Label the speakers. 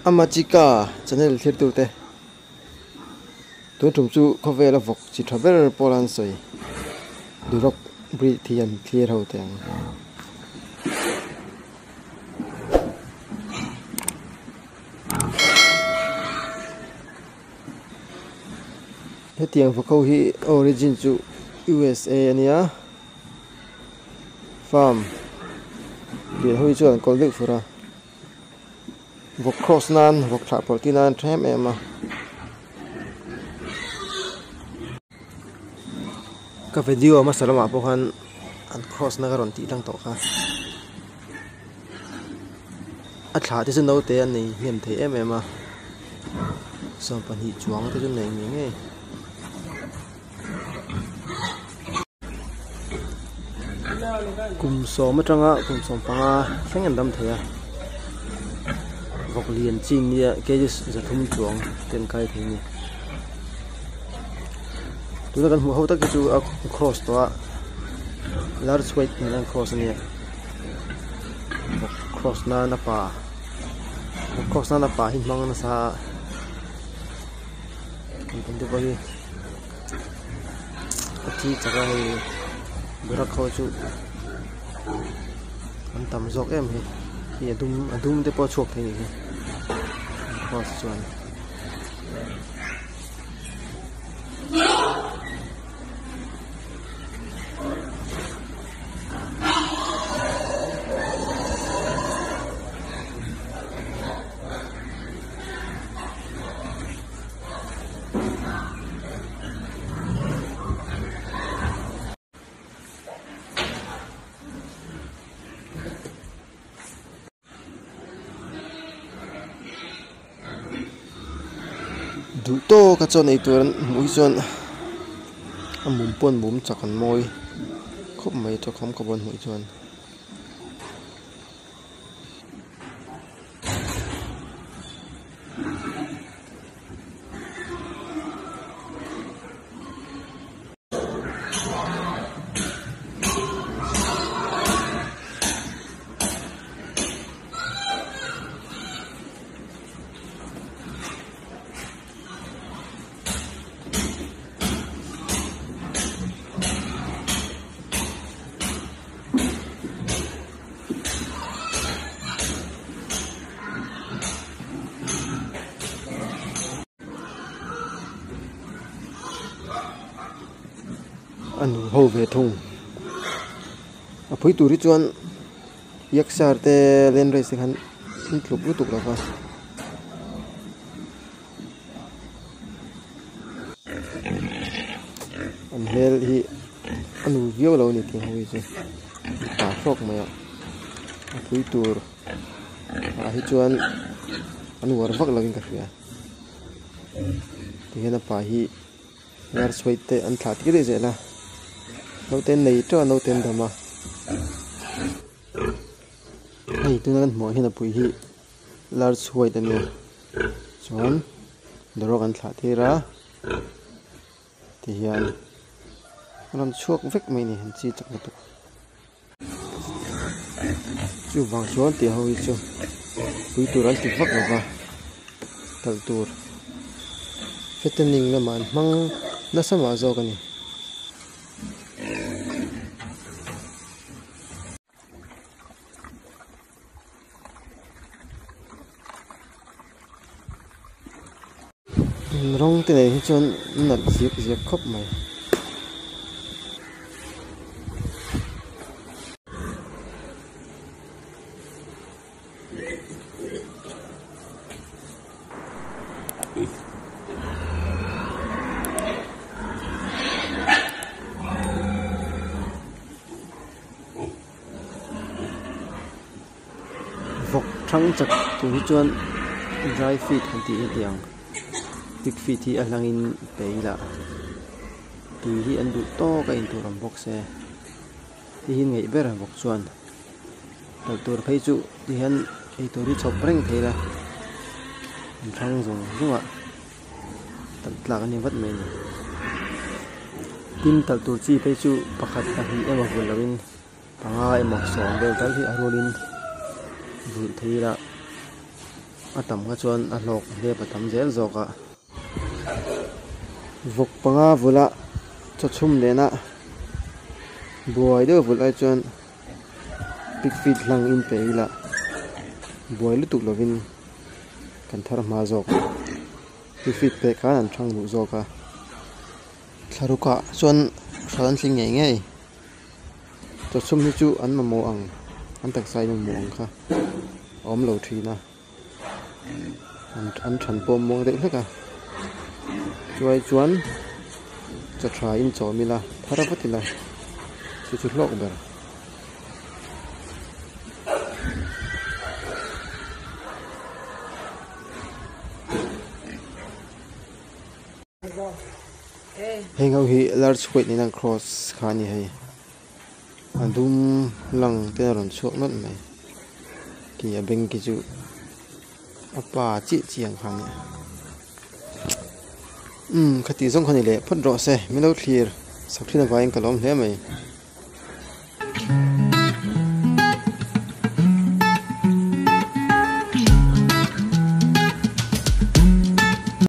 Speaker 1: Amachika channel thlir turte tu tum chu khovela Vawk chi traveler polan soi Duroc bri thian thlir ho teng hetiang Vawk hi origin chu USA ania farm dia hui chuan koldik fura Vawk cross nan Vawk thla portinan them ema ka video ma salama pohan an cross na garon ti tang to kha a thla te chu no te an nei hem the em ema som pan hi chuang te chu nei nge kum so ma tanga kum som panga thengan dam theya Vawk lian chin nia ke jis zathum chuang ten kai thini tu kan mu ho ta ki chu a cross to a large weight ni an cross nia cross na na pa hin mang na sa kan de bagi ati chaga hi Duroc kho chu an tam jok em hi adum te po chok thei ni cross chuan du to ka chon ei turan mui chon amum pon bum chakan moi khop mai to khom ka bon mui chon anu ho ve thung a phui turi chuan yaksar te len race khan thluk lutuk la fa an hel hi anu vio lo ni ti hoi chu ta phok mai a phui tur a hi chuan anu war vak lagin ka hria ti hena pa hi lar swait te an thlat ki de zela no ten nei to no ten dama ai tu nan mo hina pui hi lar chuai ta ni chuan Duroc an thla thira ti hian ram chuak vek mai ni han chi chak na tu chu wang chuan ti ho hi chu pui tur an ti vak la ba tal tur fetening la man mang na sama zo ka ni rong te này chọn nặt diệp khóc mày Vawk thăng chặt tụi chọn dry feed hành tí tiếng big feet hi alangin peila tui hi an du to ka in turam Vawk se ti hin ngei ber Vawk chuan tal tur phei chu ti han ei tori chop reng theila thang zung zunga tal tlak ani vat mai ni tin tal tur chi phei chu pakhat ka hi ema bul lawin panga ema song bel tal hi arolin vul theila atam nga chuan a hlok lep atam zel zawka vok panga vula chachum lena buai deuh vul ai chuan big feet hlang in peila buai lutuk lovin kan thar hma zawk big feet pe khan an thang lu zawka thlaruka chuan hran tling nge ngei chachum hi chu an mamo ang an tak sai no mo ang kha om lo thina an than pom mong deuh hleka chuai chuan cha thra in chawmila tharawatila chu chu hlok ber heng ho hi large weight ni nang cross khani hei adum lang te ron chok not mai ki a beng ki chu apa chi chiang khani khati zong khani le phot ro se milo thlir sakthina vaing kalom hle mai